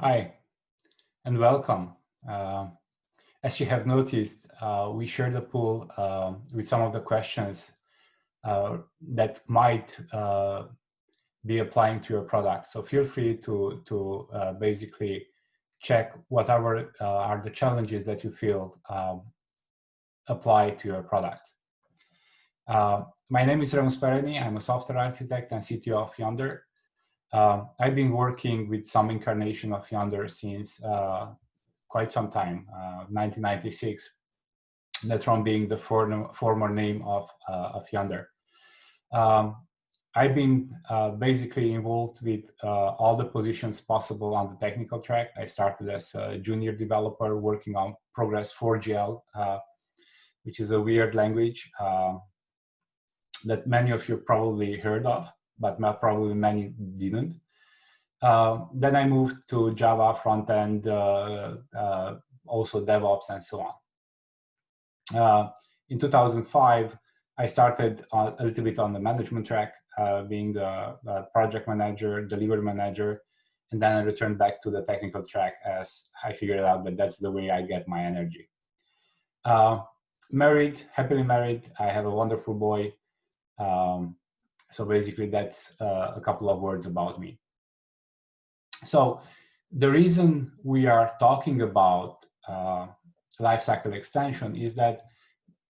Hi, and welcome. As you have noticed, we shared a pool with some of the questions that might be applying to your product. So feel free to basically check whatever are the challenges that you feel apply to your product. My name is Remus Pereni. I'm a software architect and CTO of Yonder. I've been working with some incarnation of Yonder since quite some time, 1996, Netron being the former name of Yonder. I've been basically involved with all the positions possible on the technical track. I started as a junior developer working on Progress 4GL, which is a weird language that many of you probably heard of, but probably many didn't. Then I moved to Java frontend, also DevOps and so on. In 2005, I started a little bit on the management track, being the project manager, delivery manager, and then I returned back to the technical track as I figured out that that's the way I get my energy. Married, happily married. I have a wonderful boy. So basically that's a couple of words about me. So the reason we are talking about lifecycle extension is that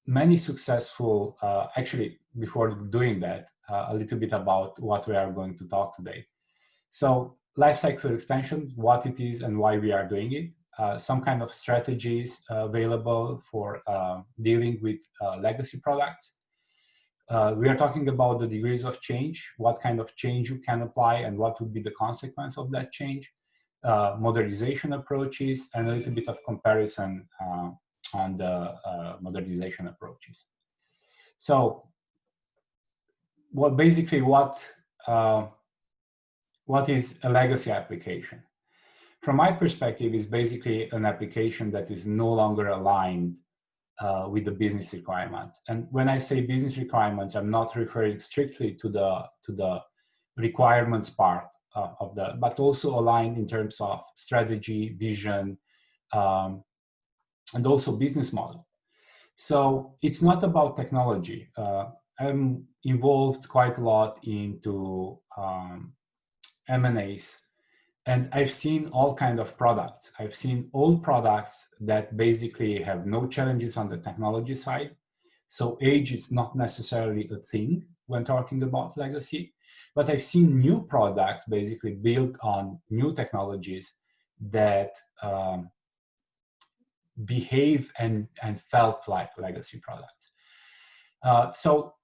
many successful, actually before doing that, a little bit about what we are going to talk today. So lifecycle extension, what it is and why we are doing it, some kind of strategies available for dealing with legacy products. We are talking about the degrees of change, what kind of change you can apply and what would be the consequence of that change, modernization approaches, and a little bit of comparison on the modernization approaches. So what is a legacy application? From my perspective, is basically an application that is no longer aligned with the business requirements. And when I say business requirements, I'm not referring strictly to the requirements part of that, but also aligned in terms of strategy, vision, and also business model. So it's not about technology. I'm involved quite a lot into M&As. And I've seen all kinds of products. I've seen old products that basically have no challenges on the technology side. So age is not necessarily a thing when talking about legacy. But I've seen new products basically built on new technologies that behave and felt like legacy products. So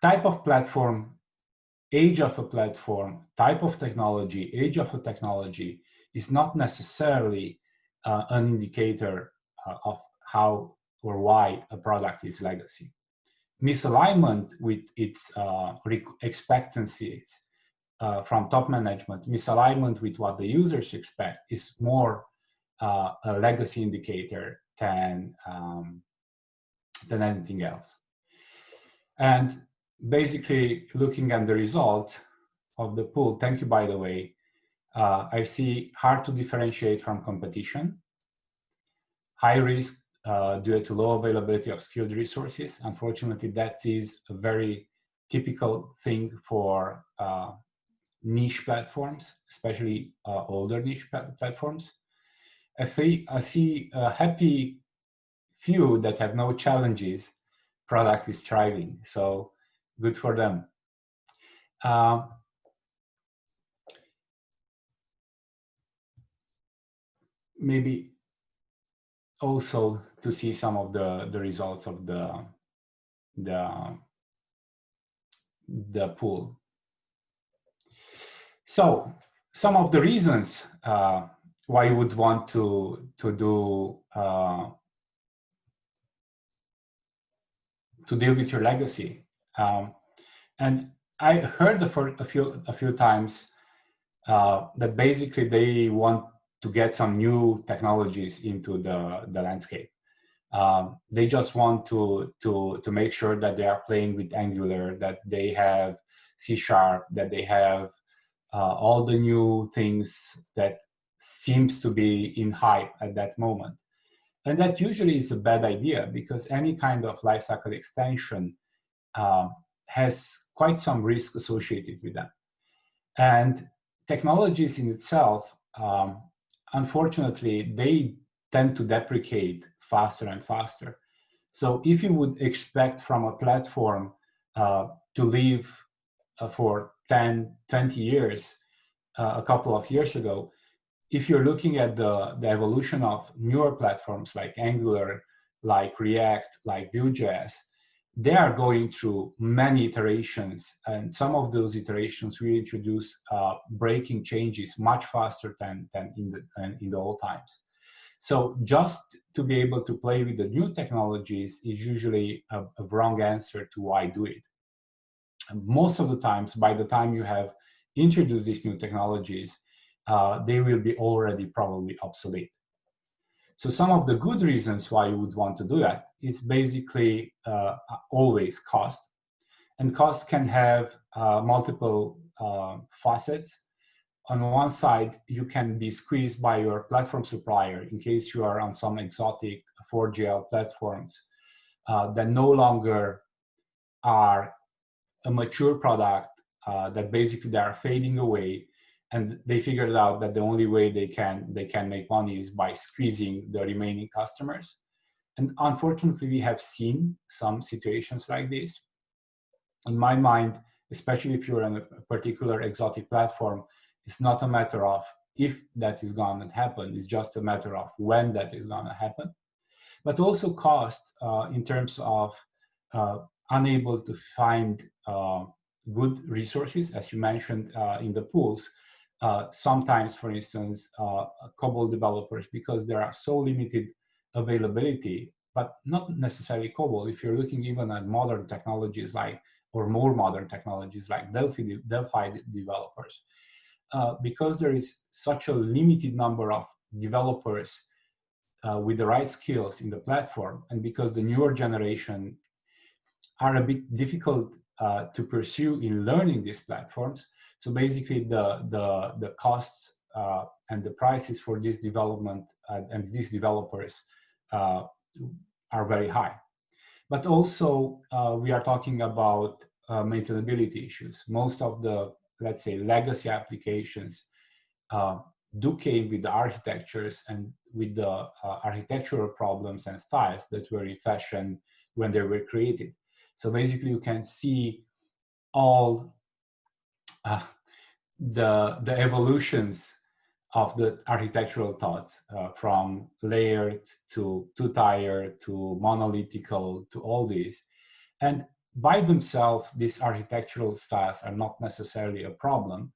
type of platform, age of a platform, type of technology, age of a technology is not necessarily an indicator of how or why a product is legacy. Misalignment with its expectancies from top management, misalignment with what the users expect is more a legacy indicator than anything else. And basically looking at the results of the pool, thank you, by the way, I see hard to differentiate from competition, high risk due to low availability of skilled resources. Unfortunately, that is a very typical thing for niche platforms, especially older niche platforms. I see a happy few that have no challenges, product is thriving. So good for them. Maybe also to see some of the results of the pool. So some of the reasons why you would want to deal with your legacy. And I heard for a few times that basically they want to get some new technologies into the landscape. They just want to make sure that they are playing with Angular, that they have C#, that they have all the new things that seems to be in hype at that moment. And that usually is a bad idea, because any kind of lifecycle extension has quite some risk associated with them. And technologies in itself, unfortunately, they tend to deprecate faster and faster. So if you would expect from a platform to live for 10, 20 years, a couple of years ago, if you're looking at the evolution of newer platforms like Angular, like React, like Vue.js, they are going through many iterations, and some of those iterations will introduce breaking changes much faster than in the old times. So just to be able to play with the new technologies is usually a wrong answer to why do it. And most of the times, by the time you have introduced these new technologies, they will be already probably obsolete. So some of the good reasons why you would want to do that is basically always cost. And cost can have multiple facets. On one side, you can be squeezed by your platform supplier in case you are on some exotic 4GL platforms that no longer are a mature product, that basically they are fading away, and they figured out that the only way they can make money is by squeezing the remaining customers. And unfortunately, we have seen some situations like this. In my mind, especially if you're on a particular exotic platform, it's not a matter of if that is going to happen, it's just a matter of when that is going to happen. But also cost in terms of unable to find good resources, as you mentioned in the pools. Sometimes, for instance, COBOL developers, because there are so limited availability, but not necessarily COBOL. If you're looking even at modern technologies or more modern technologies like Delphi developers, because there is such a limited number of developers with the right skills in the platform, and because the newer generation are a bit difficult to pursue in learning these platforms. So basically the costs and the prices for this development and these developers are very high. But also we are talking about maintainability issues. Most of the, let's say, legacy applications do came with the architectures and with the architectural problems and styles that were in fashion when they were created. So basically you can see all the evolutions of the architectural thoughts from layered to two-tier to monolithical to all these. And by themselves, these architectural styles are not necessarily a problem,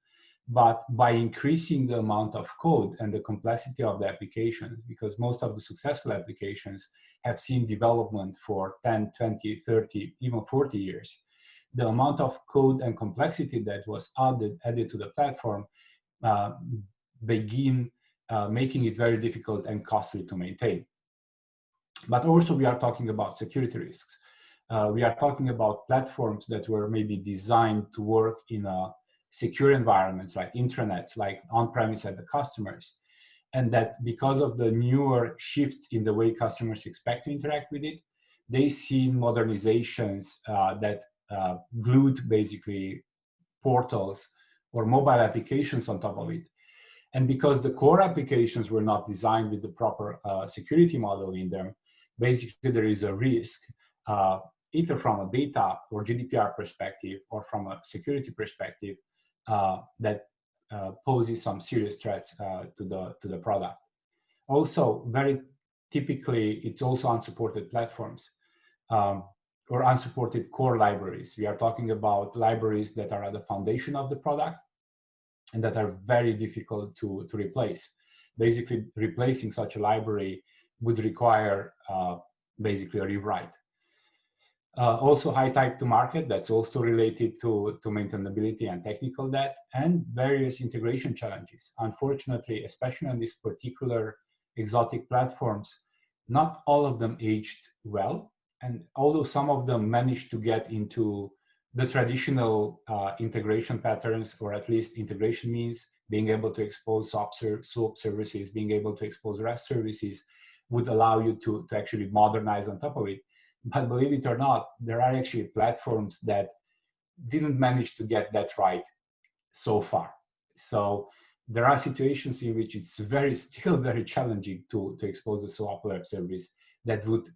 but by increasing the amount of code and the complexity of the applications, because most of the successful applications have seen development for 10, 20, 30, even 40 years. The amount of code and complexity that was added to the platform begin making it very difficult and costly to maintain. But also we are talking about security risks. We are talking about platforms that were maybe designed to work in a secure environments like intranets, like on-premise at the customers. And that because of the newer shifts in the way customers expect to interact with it, they see modernizations that glued basically portals or mobile applications on top of it. And because the core applications were not designed with the proper security model in them, basically there is a risk either from a data or GDPR perspective or from a security perspective that poses some serious threats to the product. Also, very typically, it's also unsupported platforms or unsupported core libraries. We are talking about libraries that are at the foundation of the product and that are very difficult to replace. Basically, replacing such a library would require basically a rewrite. Also high time to market, that's also related to maintainability and technical debt, and various integration challenges. Unfortunately, especially on these particular exotic platforms, not all of them aged well. And although some of them managed to get into the traditional integration patterns, or at least integration means, being able to expose SOAP services, being able to expose REST services, would allow you to actually modernize on top of it. But believe it or not, there are actually platforms that didn't manage to get that right so far. So there are situations in which it's still very challenging to expose a SOAP web service that would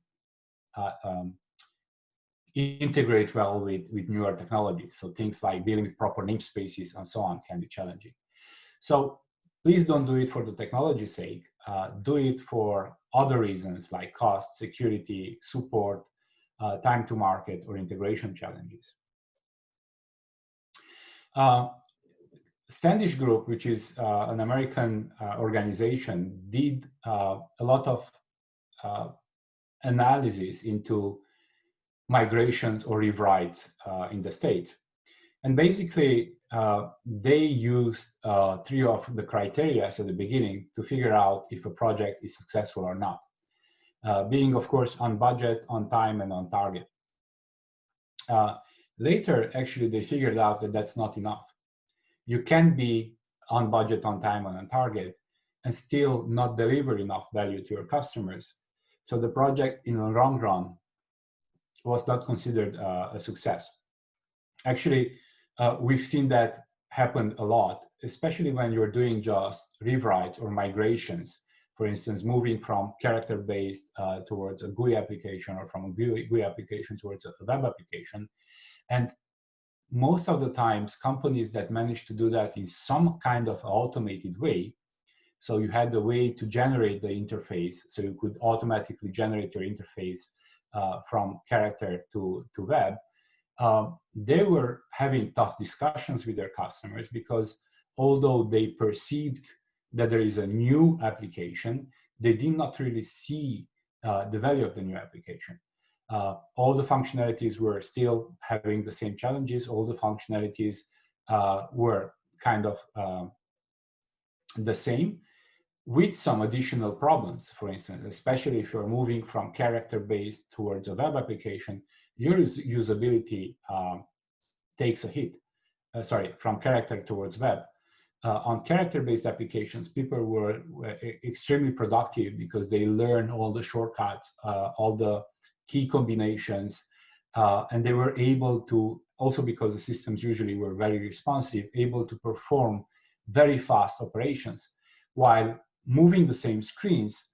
integrate well with newer technologies. So things like dealing with proper namespaces and so on can be challenging. So please don't do it for the technology's sake. Do it for other reasons like cost, security, support, time to market, or integration challenges. Standish Group, which is an American organization, did a lot of analysis into migrations or rewrites in the States. And basically, they used 3 of the criteria at the beginning to figure out if a project is successful or not. Being, of course, on budget, on time, and on target. Later, actually, they figured out that that's not enough. You can be on budget, on time, and on target, and still not deliver enough value to your customers. So the project, in the long run, was not considered a success. Actually, we've seen that happen a lot, especially when you're doing just rewrites or migrations. For instance, moving from character-based towards a GUI application, or from a GUI application towards a web application. And most of the times, companies that manage to do that in some kind of automated way, so you had the way to generate the interface, so you could automatically generate your interface from character to web, they were having tough discussions with their customers, because although they perceived that there is a new application, they did not really see the value of the new application. All the functionalities were still having the same challenges. All the functionalities were kind of the same, with some additional problems. For instance, especially if you're moving from character-based towards a web application, your usability takes a hit. From character towards web. On character-based applications, people were extremely productive because they learn all the shortcuts, all the key combinations, and they were able to, also because the systems usually were very responsive, able to perform very fast operations. While moving the same screens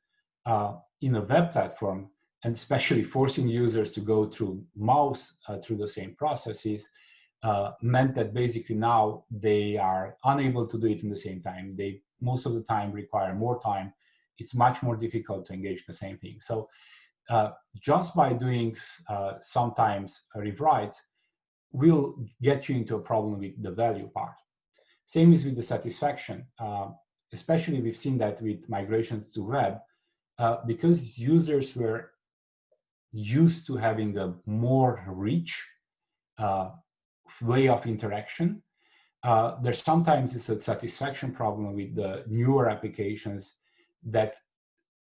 in a web platform, and especially forcing users to go through mouse through the same processes, meant that basically now they are unable to do it in the same time. They most of the time require more time. It's much more difficult to engage the same thing. So just by doing sometimes rewrites will get you into a problem with the value part. Same is with the satisfaction. Especially we've seen that with migrations to web, because users were used to having a more rich way of interaction. There's sometimes it's a satisfaction problem with the newer applications that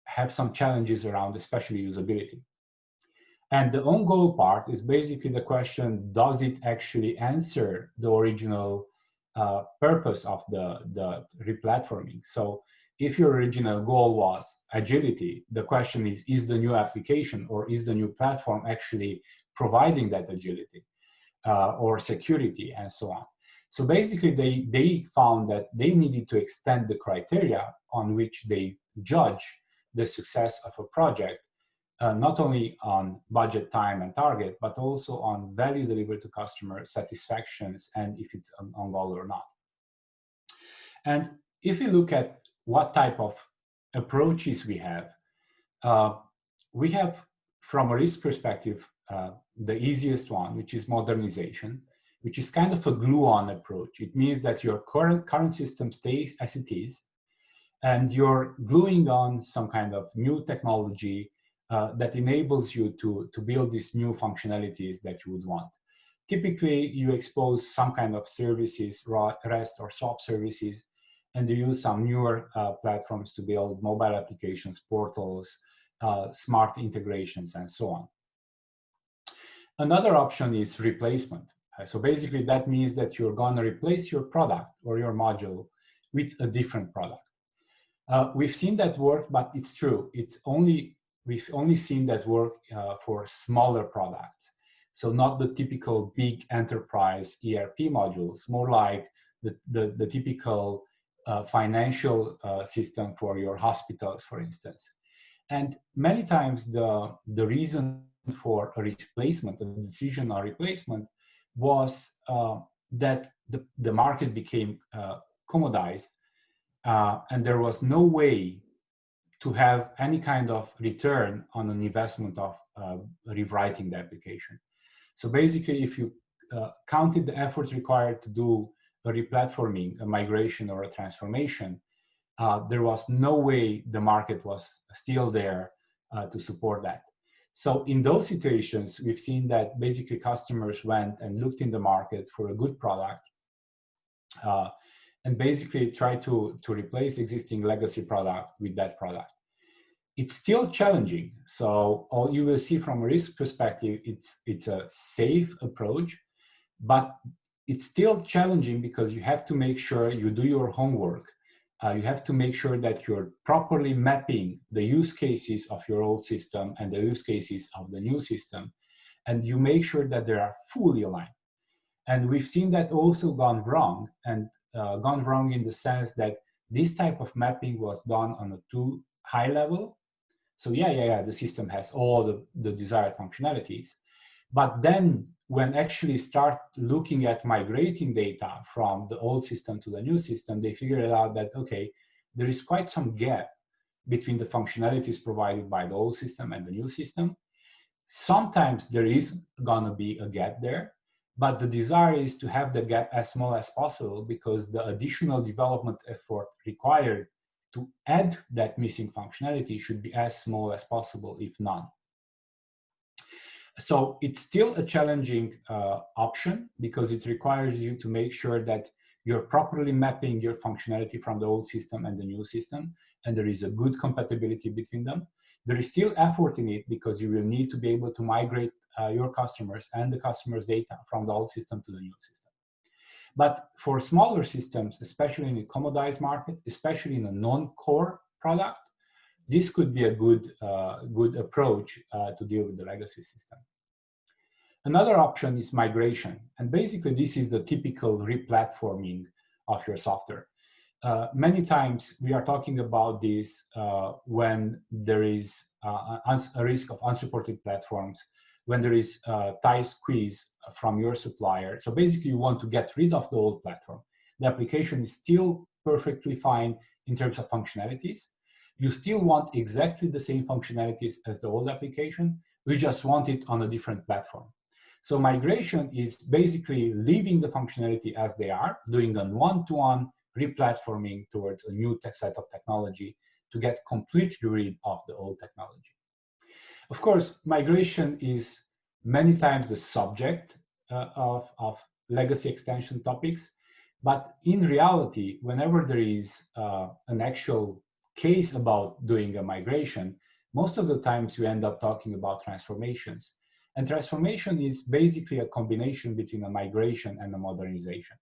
have some challenges around, especially usability. And the on-goal part is basically the question, does it actually answer the original purpose of the replatforming? So if your original goal was agility, the question is the new application or is the new platform actually providing that agility or security and so on? So basically they found that they needed to extend the criteria on which they judge the success of a project, not only on budget, time, and target, but also on value delivered to customer satisfactions and if it's on goal or not. And if we look at what type of approaches we have from a risk perspective, the easiest one, which is modernization, which is kind of a glue-on approach. It means that your current system stays as it is, and you're gluing on some kind of new technology that enables you to build these new functionalities that you would want. Typically, you expose some kind of services, REST or SOAP services, and you use some newer platforms to build mobile applications, portals, smart integrations, and so on. Another option is replacement. So basically that means that you're going to replace your product or your module with a different product. We've seen that work, but it's true. We've only seen that work for smaller products. So not the typical big enterprise ERP modules, more like the typical financial system for your hospitals, for instance. And many times the reason for a replacement, a decision on replacement, was that the market became commodized, and there was no way to have any kind of return on an investment of rewriting the application. So basically, if you counted the efforts required to do a replatforming, a migration, or a transformation, there was no way the market was still there to support that. So in those situations, we've seen that basically customers went and looked in the market for a good product and basically tried to replace existing legacy product with that product. It's still challenging. So all you will see from a risk perspective, it's a safe approach, but it's still challenging because you have to make sure you do your homework. You have to make sure that you're properly mapping the use cases of your old system and the use cases of the new system. And you make sure that they are fully aligned. And we've seen that also gone wrong, and gone wrong in the sense that this type of mapping was done on a too high level. So yeah, the system has all the desired functionalities. But then when actually start looking at migrating data from the old system to the new system, they figured out that, okay, there is quite some gap between the functionalities provided by the old system and the new system. Sometimes there is gonna be a gap there, but the desire is to have the gap as small as possible, because the additional development effort required to add that missing functionality should be as small as possible, if none. So it's still a challenging option, because it requires you to make sure that you're properly mapping your functionality from the old system and the new system, and there is a good compatibility between them. There is still effort in it, because you will need to be able to migrate your customers and the customers' data from the old system to the new system. But for smaller systems, especially in the commoditized market, especially in a non-core product, this could be a good approach to deal with the legacy system. Another option is migration. And basically, this is the typical replatforming of your software. Many times we are talking about this when there is a risk of unsupported platforms, when there is a tie squeeze from your supplier. So basically, you want to get rid of the old platform. The application is still perfectly fine in terms of functionalities. You still want exactly the same functionalities as the old application. We just want it on a different platform. So migration is basically leaving the functionality as they are, doing a one-to-one replatforming towards a new set of technology to get completely rid of the old technology. Of course, migration is many times the subject of legacy extension topics, but in reality, whenever there is an actual case about doing a migration, most of the times you end up talking about transformations. And transformation is basically a combination between a migration and a modernization.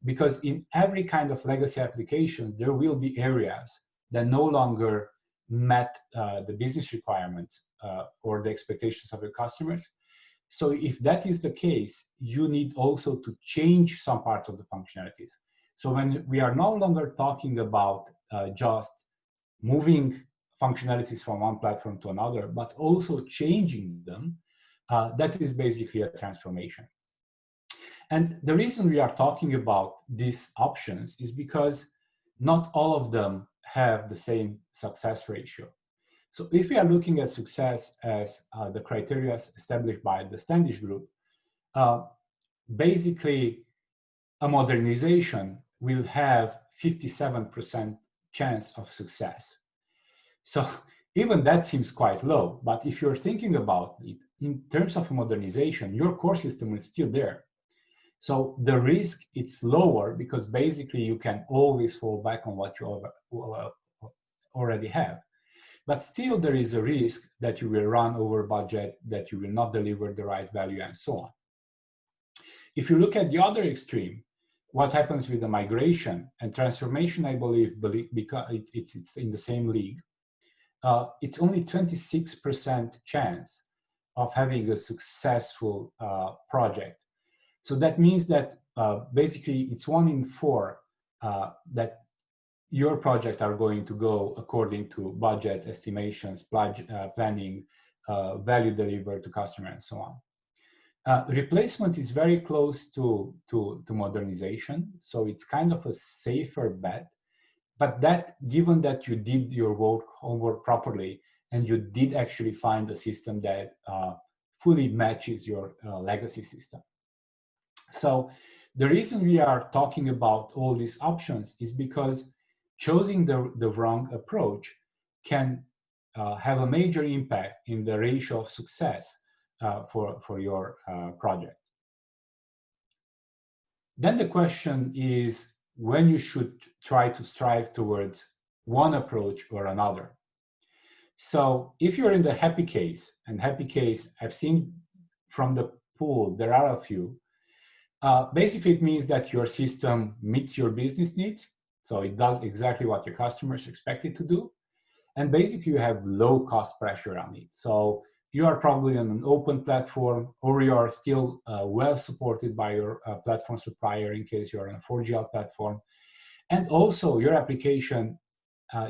Because in every kind of legacy application, there will be areas that no longer met the business requirements or the expectations of your customers. So if that is the case, you need also to change some parts of the functionalities. So when we are no longer talking about just moving functionalities from one platform to another, but also changing them, that is basically a transformation. And the reason we are talking about these options is because not all of them have the same success ratio. So if we are looking at success as the criteria established by the Standish Group, basically a modernization will have 57% chance of success. So even that seems quite low, but if you're thinking about it in terms of modernization, your core system is still there. So the risk it's lower because basically you can always fall back on what you already have. But still there is a risk that you will run over budget, that you will not deliver the right value and so on. If you look at the other extreme, what happens with the migration and transformation, I believe because it's in the same league, it's only 26% chance of having a successful project. So that means that basically it's 1 in 4 that your project are going to go according to budget estimations, planning, value delivered to customer, and so on. Replacement is very close to modernization, so it's kind of a safer bet. But that, given that you did your homework properly and you did actually find a system that fully matches your legacy system. So the reason we are talking about all these options is because choosing the wrong approach can have a major impact in the ratio of success for your project. Then the question is when you should try to strive towards one approach or another. So if you're in the happy case, and happy case I've seen from the pool, there are a few, basically it means that your system meets your business needs. So it does exactly what your customers expect it to do. And basically you have low cost pressure on it. So you are probably on an open platform, or you are still well supported by your platform supplier in case you're on a 4GL platform. And also your application,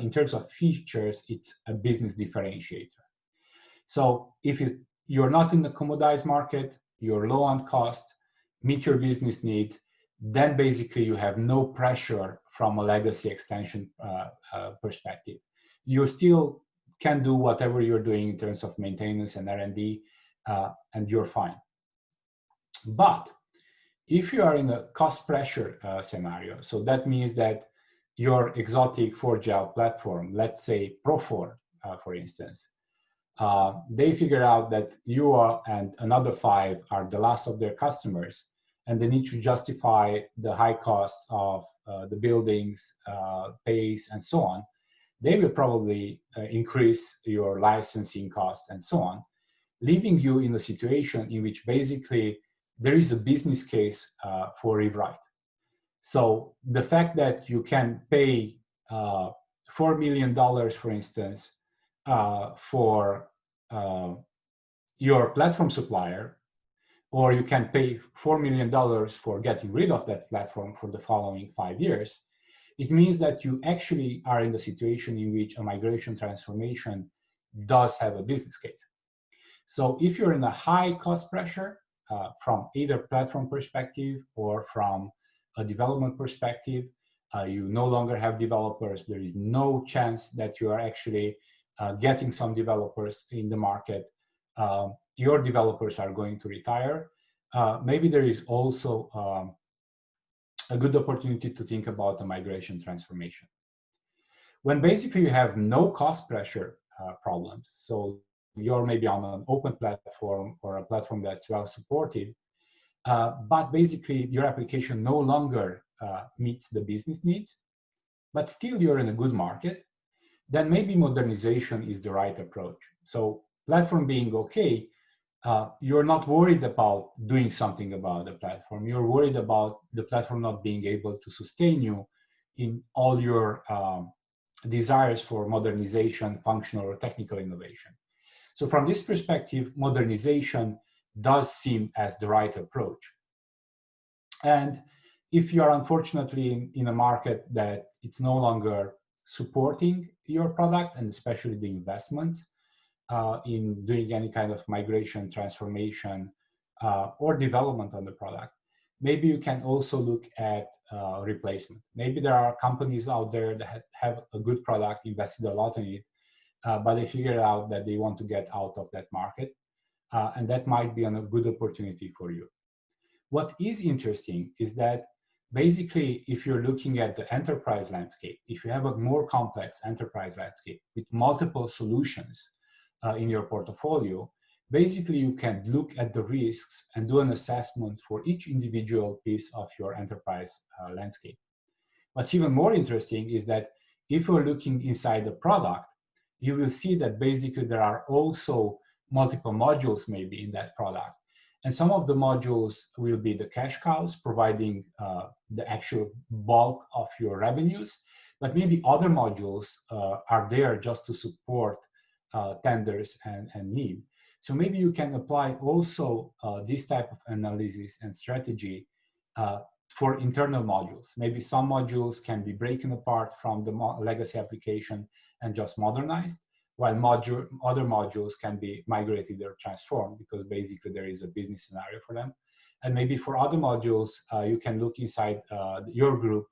in terms of features, it's a business differentiator. So if you're not in the commoditized market, you're low on cost, meet your business needs, then basically you have no pressure from a legacy extension perspective. You still can do whatever you're doing in terms of maintenance and R&D, and you're fine. But if you are in a cost pressure scenario, so that means that your exotic 4GL platform, let's say Profor, for instance, they figure out that you are and another 5 are the last of their customers, and they need to justify the high cost of the buildings, pace, and so on. They will probably increase your licensing cost and so on, leaving you in a situation in which basically there is a business case for rewrite. So the fact that you can pay $4 million, for instance, for your platform supplier, or you can pay $4 million for getting rid of that platform for the following 5 years, it means that you actually are in the situation in which a migration transformation does have a business case. So if you're in a high cost pressure from either platform perspective or from a development perspective, you no longer have developers, there is no chance that you are actually getting some developers in the market, your developers are going to retire, maybe there is also a good opportunity to think about a migration transformation. When basically you have no cost pressure problems, so you're maybe on an open platform or a platform that's well supported, but basically your application no longer meets the business needs, but still you're in a good market, then maybe modernization is the right approach. So platform being okay, you're not worried about doing something about the platform. You're worried about the platform not being able to sustain you in all your desires for modernization, functional or technical innovation. So from this perspective, modernization does seem as the right approach. And if you are unfortunately in a market that it's no longer supporting your product, and especially the investments in doing any kind of migration, transformation, or development on the product, maybe you can also look at replacement. Maybe there are companies out there that have a good product, invested a lot in it, but they figured out that they want to get out of that market, and that might be a good opportunity for you. What is interesting is that basically, if you're looking at the enterprise landscape, if you have a more complex enterprise landscape with multiple solutions in your portfolio, basically you can look at the risks and do an assessment for each individual piece of your enterprise landscape. What's even more interesting is that if you're looking inside the product, you will see that basically there are also multiple modules maybe in that product. And some of the modules will be the cash cows, providing the actual bulk of your revenues. But maybe other modules are there just to support tenders and need. So maybe you can apply also this type of analysis and strategy for internal modules. Maybe some modules can be broken apart from the legacy application and just modernized, while other modules can be migrated or transformed because basically there is a business scenario for them. And maybe for other modules, you can look inside your group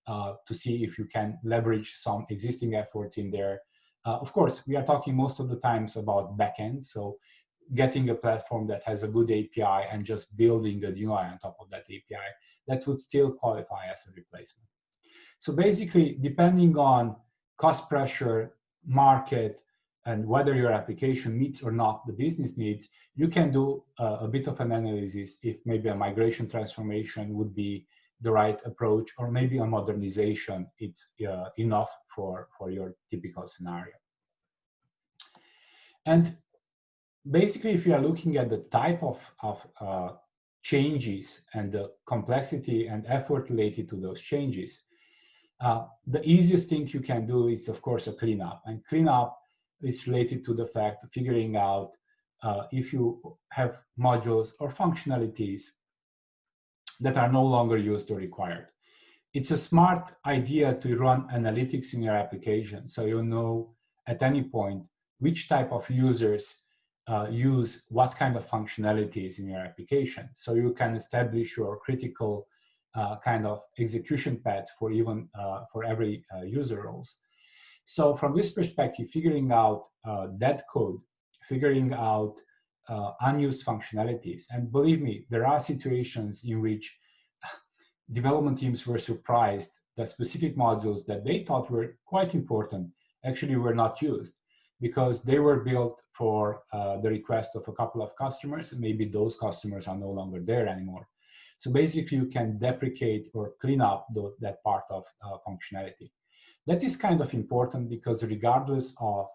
to see if you can leverage some existing efforts in there. Of course, we are talking most of the times about backend, so getting a platform that has a good API and just building a UI on top of that API, that would still qualify as a replacement. So basically, depending on cost pressure, market, and whether your application meets or not the business needs, you can do a bit of an analysis if maybe a migration transformation would be the right approach, or maybe a modernization, it's enough for your typical scenario. And basically, if you are looking at the type of changes and the complexity and effort related to those changes, the easiest thing you can do is, of course, a cleanup. And cleanup is related to the fact of figuring out if you have modules or functionalities that are no longer used or required. It's a smart idea to run analytics in your application, so you know at any point which type of users use what kind of functionalities in your application. So you can establish your critical kind of execution paths for even for every user roles. So from this perspective, figuring out dead code, figuring out unused functionalities, and believe me, there are situations in which development teams were surprised that specific modules that they thought were quite important actually were not used because they were built for the request of a couple of customers, and maybe those customers are no longer there anymore. So basically, you can deprecate or clean up that part of functionality. That is kind of important because regardless of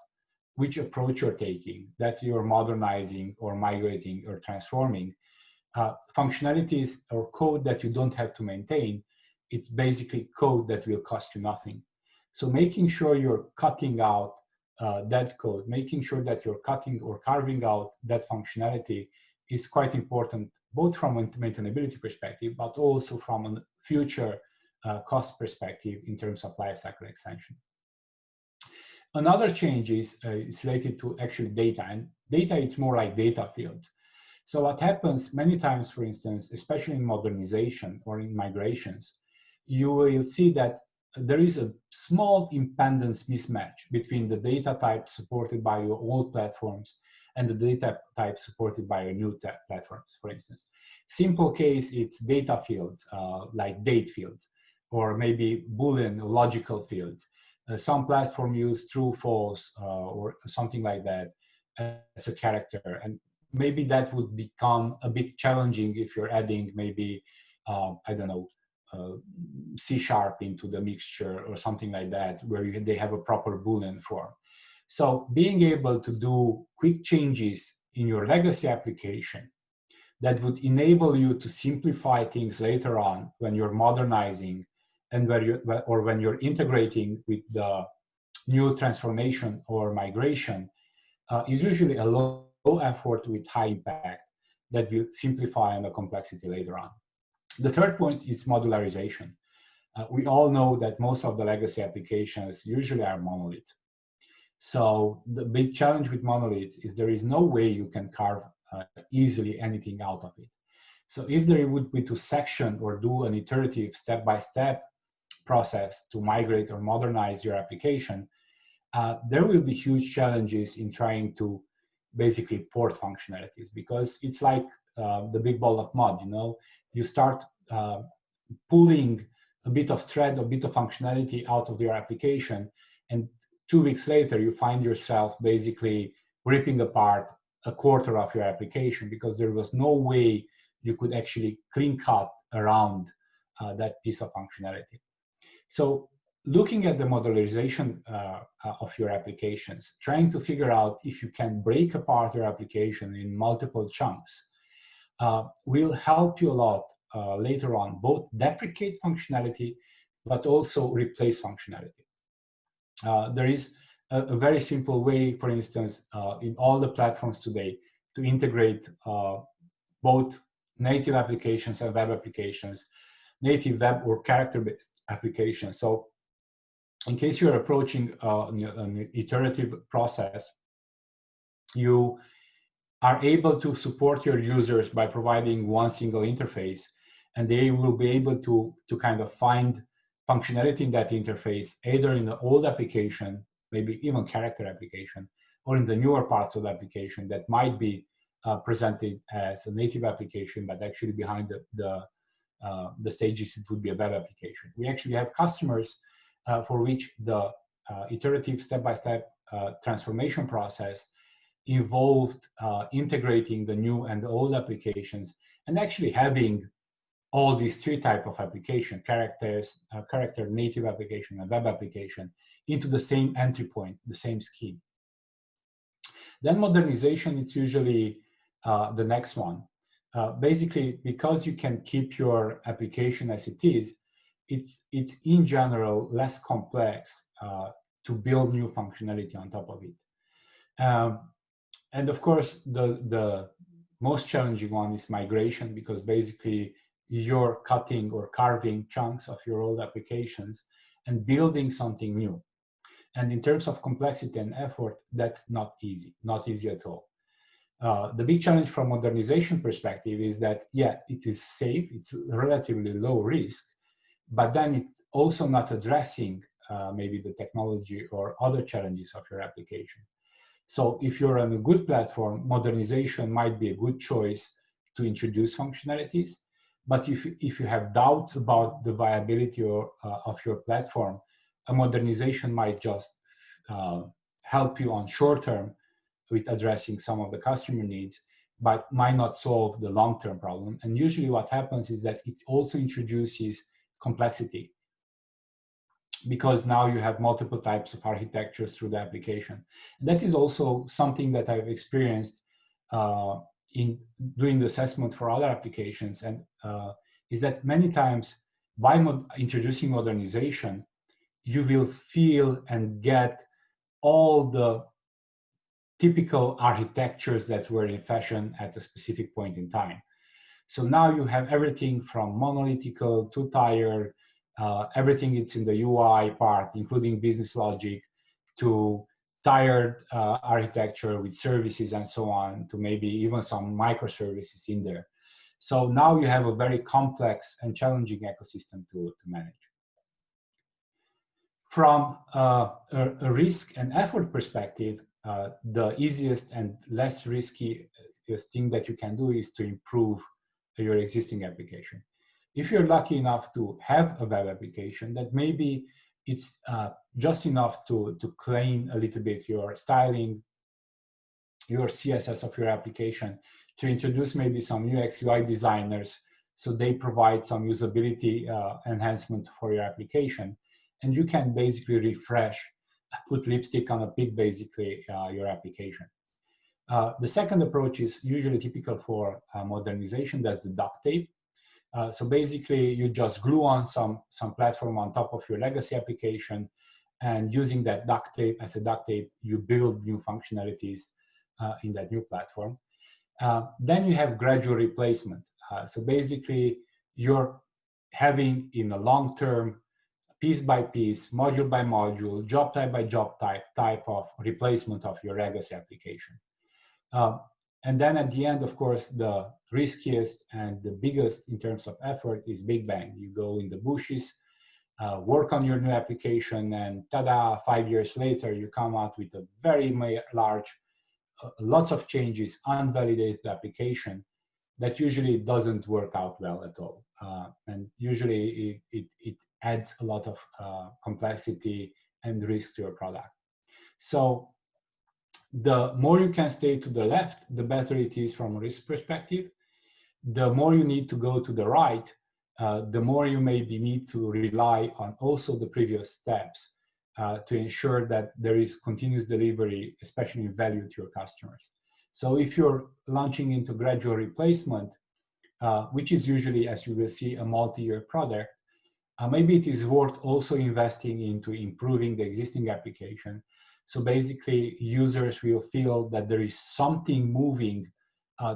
which approach you're taking, that you're modernizing or migrating or transforming, functionalities or code that you don't have to maintain, it's basically code that will cost you nothing. So making sure you're cutting out that code, making sure that you're cutting or carving out that functionality is quite important, both from a maintainability perspective, but also from a future cost perspective in terms of lifecycle extension. Another change is related to actually data, and data it's more like data fields. So what happens many times, for instance, especially in modernization or in migrations, you will see that there is a small impedance mismatch between the data type supported by your old platforms and the data type supported by your new platforms, for instance. Simple case, it's data fields, like date fields, or maybe Boolean logical fields. Some platform use true, false, or something like that as a character. And maybe that would become a bit challenging if you're adding maybe, I don't know, C# into the mixture or something like that, where they have a proper Boolean form. So being able to do quick changes in your legacy application that would enable you to simplify things later on when you're modernizing and when you're integrating with the new transformation or migration is usually a low effort with high impact that will simplify the complexity later on. The third point is modularization. We all know that most of the legacy applications usually are monolith. So the big challenge with monoliths is there is no way you can carve easily anything out of it. So if there would be to section or do an iterative step-by-step process to migrate or modernize your application, there will be huge challenges in trying to basically port functionalities, because it's like the big ball of mud, you know? You start pulling a bit of thread, a bit of functionality out of your application, and 2 weeks later, you find yourself basically ripping apart a quarter of your application because there was no way you could actually clean cut around that piece of functionality. So looking at the modularization of your applications, trying to figure out if you can break apart your application in multiple chunks, will help you a lot later on, both deprecate functionality, but also replace functionality. There is a very simple way, for instance, in all the platforms today to integrate both native applications and web applications, native web or character-based applications. So in case you're approaching an iterative process, you are able to support your users by providing one single interface, and they will be able to kind of find functionality in that interface, either in the old application, maybe even character application, or in the newer parts of the application that might be presented as a native application, but actually behind the stages, it would be a web application. We actually have customers for which the iterative step-by-step transformation process involved integrating the new and the old applications, and actually having all these three types of application, character, native application, and web application, into the same entry point, the same scheme. Then modernization, it's usually the next one. Basically, because you can keep your application as it is, it's in general less complex to build new functionality on top of it. And of course, the most challenging one is migration, because basically you're cutting or carving chunks of your old applications and building something new. And in terms of complexity and effort, that's not easy at all. The big challenge from modernization perspective is that, yeah, it is safe, it's relatively low risk, but then it's also not addressing maybe the technology or other challenges of your application. So if you're on a good platform, modernization might be a good choice to introduce functionalities. But if you have doubts about the viability of your platform, a modernization might just help you on short term with addressing some of the customer needs, but might not solve the long-term problem. And usually what happens is that it also introduces complexity, because now you have multiple types of architectures through the application. And that is also something that I've experienced in doing the assessment for other applications, and is that many times by introducing modernization, you will feel and get all the typical architectures that were in fashion at a specific point in time. So now you have everything from monolithical to tired, everything it's in the UI part, including business logic, to tired architecture with services and so on, to maybe even some microservices in there. So now you have a very complex and challenging ecosystem to manage. From a risk and effort perspective, the easiest and less risky thing that you can do is to improve your existing application. If you're lucky enough to have a web application, that maybe it's just enough to clean a little bit your styling, your CSS of your application, to introduce maybe some UX UI designers so they provide some usability enhancement for your application. And you can basically refresh, put lipstick on a pig, basically, your application. The second approach is usually typical for modernization. That's the duct tape. So basically, you just glue on some platform on top of your legacy application, and using that duct tape as a duct tape, you build new functionalities in that new platform. Then you have gradual replacement. So basically, you're having in a long-term, piece by piece, module by module, job type by job type of replacement of your legacy application. And then at the end, of course, the riskiest and the biggest in terms of effort is big bang. You go in the bushes, work on your new application, and ta-da, 5 years later, you come out with a very large, lots of changes, unvalidated application that usually doesn't work out well at all. And usually it adds a lot of complexity and risk to your product. So the more you can stay to the left, the better it is from a risk perspective. The more you need to go to the right, the more you maybe need to rely on also the previous steps to ensure that there is continuous delivery, especially in value to your customers. So if you're launching into gradual replacement, which is usually, as you will see, a multi-year product, maybe it is worth also investing into improving the existing application. So basically, users will feel that there is something moving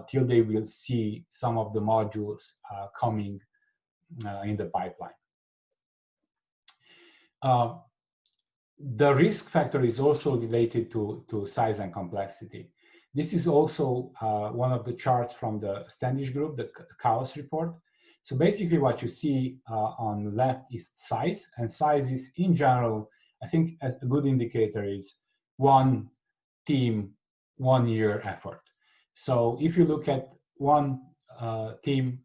till they will see some of the modules coming in the pipeline. The risk factor is also related to size and complexity. This is also one of the charts from the Standish group, the chaos report. So basically what you see on the left is size, and size is in general, I think as a good indicator is one team, 1 year effort. So if you look at one team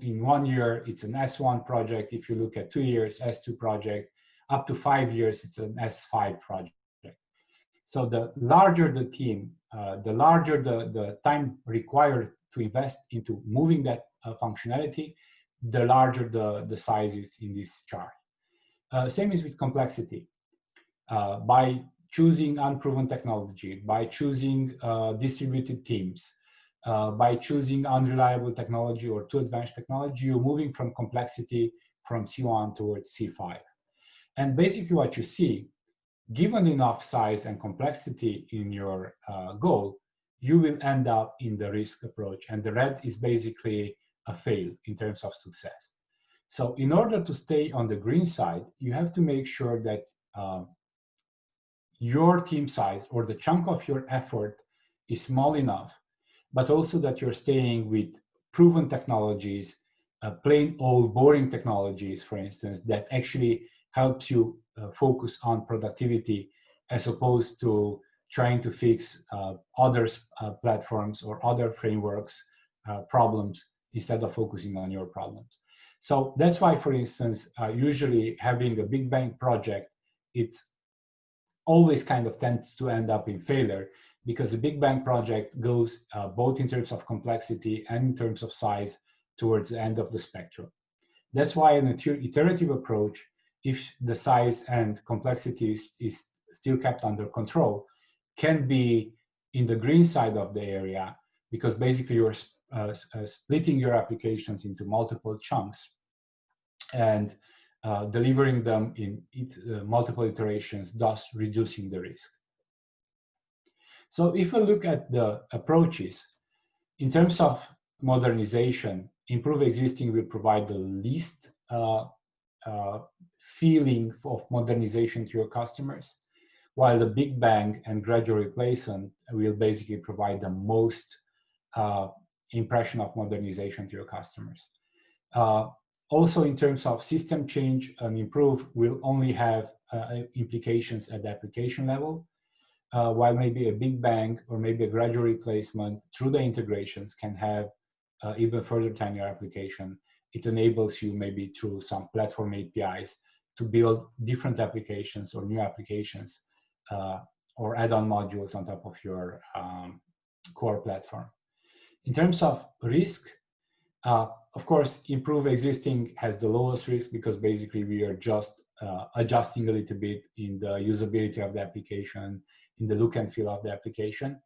in 1 year, it's an S1 project. If you look at 2 years, S2 project. Up to 5 years, it's an S5 project. So the larger the team, the larger the time required to invest into moving that functionality, the larger the size is in this chart. Same is with complexity. By choosing unproven technology, by choosing distributed teams, by choosing unreliable technology or too advanced technology, you're moving from complexity from C1 towards C5. And basically what you see, given enough size and complexity in your goal, you will end up in the risk approach. And the red is basically a fail in terms of success. So in order to stay on the green side, you have to make sure that your team size or the chunk of your effort is small enough, but also that you're staying with proven technologies, plain old boring technologies, for instance, that actually helps you focus on productivity as opposed to trying to fix other platforms or other frameworks problems instead of focusing on your problems. So that's why, for instance, usually having a big bang project, it's always kind of tends to end up in failure, because a big bang project goes both in terms of complexity and in terms of size towards the end of the spectrum. That's why an iterative approach, if the size and complexity is still kept under control, can be in the green side of the area, because basically you're splitting your applications into multiple chunks and delivering them in multiple iterations, thus reducing the risk. So if we look at the approaches, in terms of modernization, improve existing will provide the least feeling of modernization to your customers, while the big bang and gradual replacement will basically provide the most impression of modernization to your customers. Also, in terms of system change, and improve will only have implications at the application level, while maybe a big bang or maybe a gradual replacement through the integrations can have even further time your application. It enables you maybe through some platform APIs to build different applications or new applications or add-on modules on top of your core platform. In terms of risk, of course, improve existing has the lowest risk, because basically we are just adjusting a little bit in the usability of the application, in the look and feel of the application,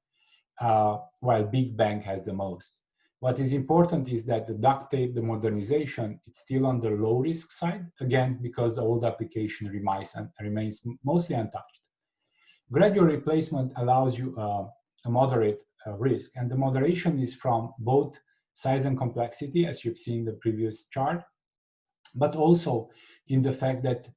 while big bang has the most. What is important is that the duct tape, the modernization, it's still on the low risk side, again, because the old application remains mostly untouched. Gradual replacement allows you a moderate risk, and the moderation is from both size and complexity, as you've seen in the previous chart, but also in the fact that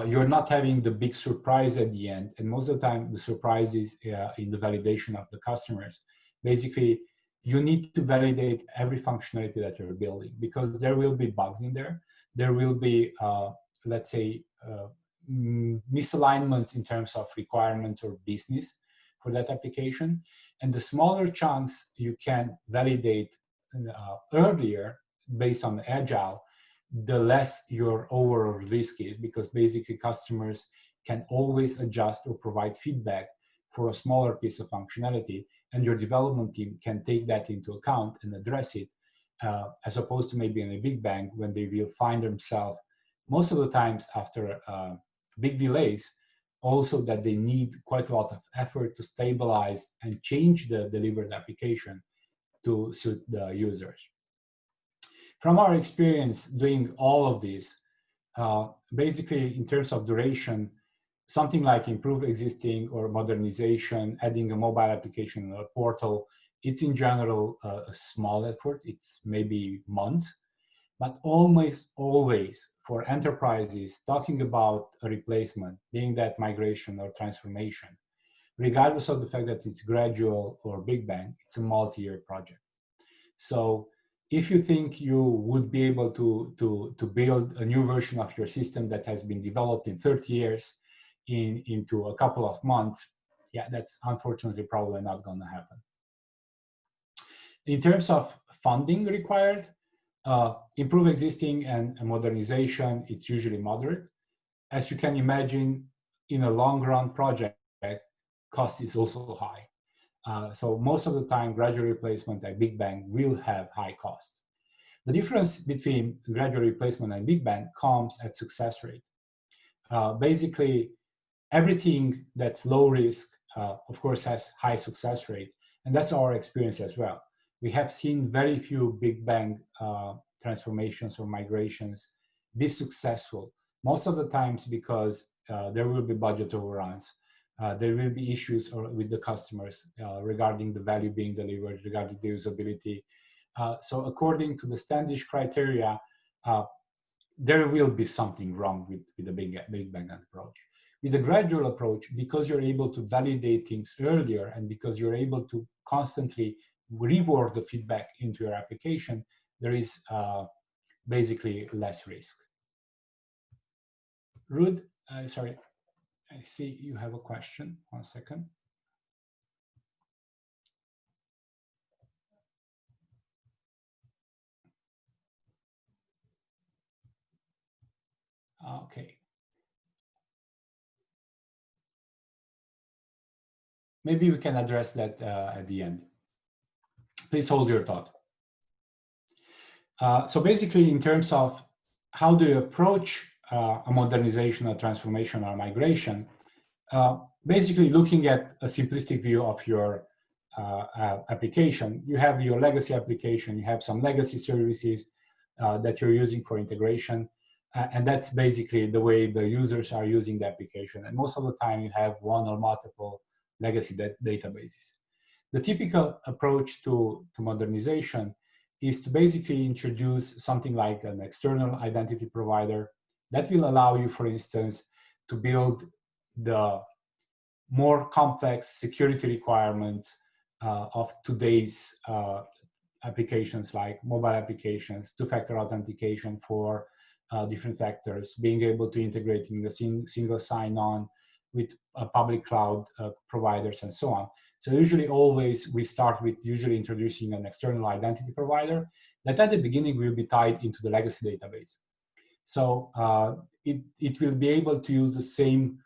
you're not having the big surprise at the end. And most of the time, the surprise is in the validation of the customers. Basically, you need to validate every functionality that you're building, because there will be bugs in there. There will be, let's say, misalignments in terms of requirements or business for that application. And the smaller chunks you can validate earlier based on Agile, the less your overall risk is, because basically customers can always adjust or provide feedback for a smaller piece of functionality, and your development team can take that into account and address it, as opposed to maybe in a big bang when they will find themselves most of the times after big delays, also that they need quite a lot of effort to stabilize and change the delivered application to suit the users. From our experience doing all of this, basically in terms of duration, something like improve existing or modernization, adding a mobile application or a portal, it's in general a small effort. It's maybe months, but almost always for enterprises talking about a replacement, being that migration or transformation, regardless of the fact that it's gradual or big bang, it's a multi-year project. So if you think you would be able to build a new version of your system that has been developed in 30 years into a couple of months, yeah, that's unfortunately probably not going to happen. In terms of funding required, improve existing and modernization, it's usually moderate. As you can imagine, in a long run project, cost is also high. So most of the time, gradual replacement and big bang will have high cost. The difference between gradual replacement and big bang comes at success rate. Basically, everything that's low risk, of course, has high success rate. And that's our experience as well. We have seen very few big bang transformations or migrations be successful. Most of the times because there will be budget overruns. There will be issues with the customers regarding the value being delivered, regarding the usability. So according to the Standish criteria, there will be something wrong with the big bang approach. With the gradual approach, because you're able to validate things earlier and because you're able to constantly reward the feedback into your application, there is basically less risk. Rud, sorry, I see you have a question. 1 second. Okay. Maybe we can address that at the end. Please hold your thought. So basically, in terms of how do you approach a modernization or transformation or migration, basically looking at a simplistic view of your application. You have your legacy application, you have some legacy services that you're using for integration, and that's basically the way the users are using the application. And most of the time, you have one or multiple legacy databases. The typical approach to modernization is to basically introduce something like an external identity provider that will allow you, for instance, to build the more complex security requirements of today's applications, like mobile applications, two-factor authentication for different factors, being able to integrate in the single sign-on with public cloud providers and so on. So usually always we start with usually introducing an external identity provider that at the beginning will be tied into the legacy database. So it will be able to use the same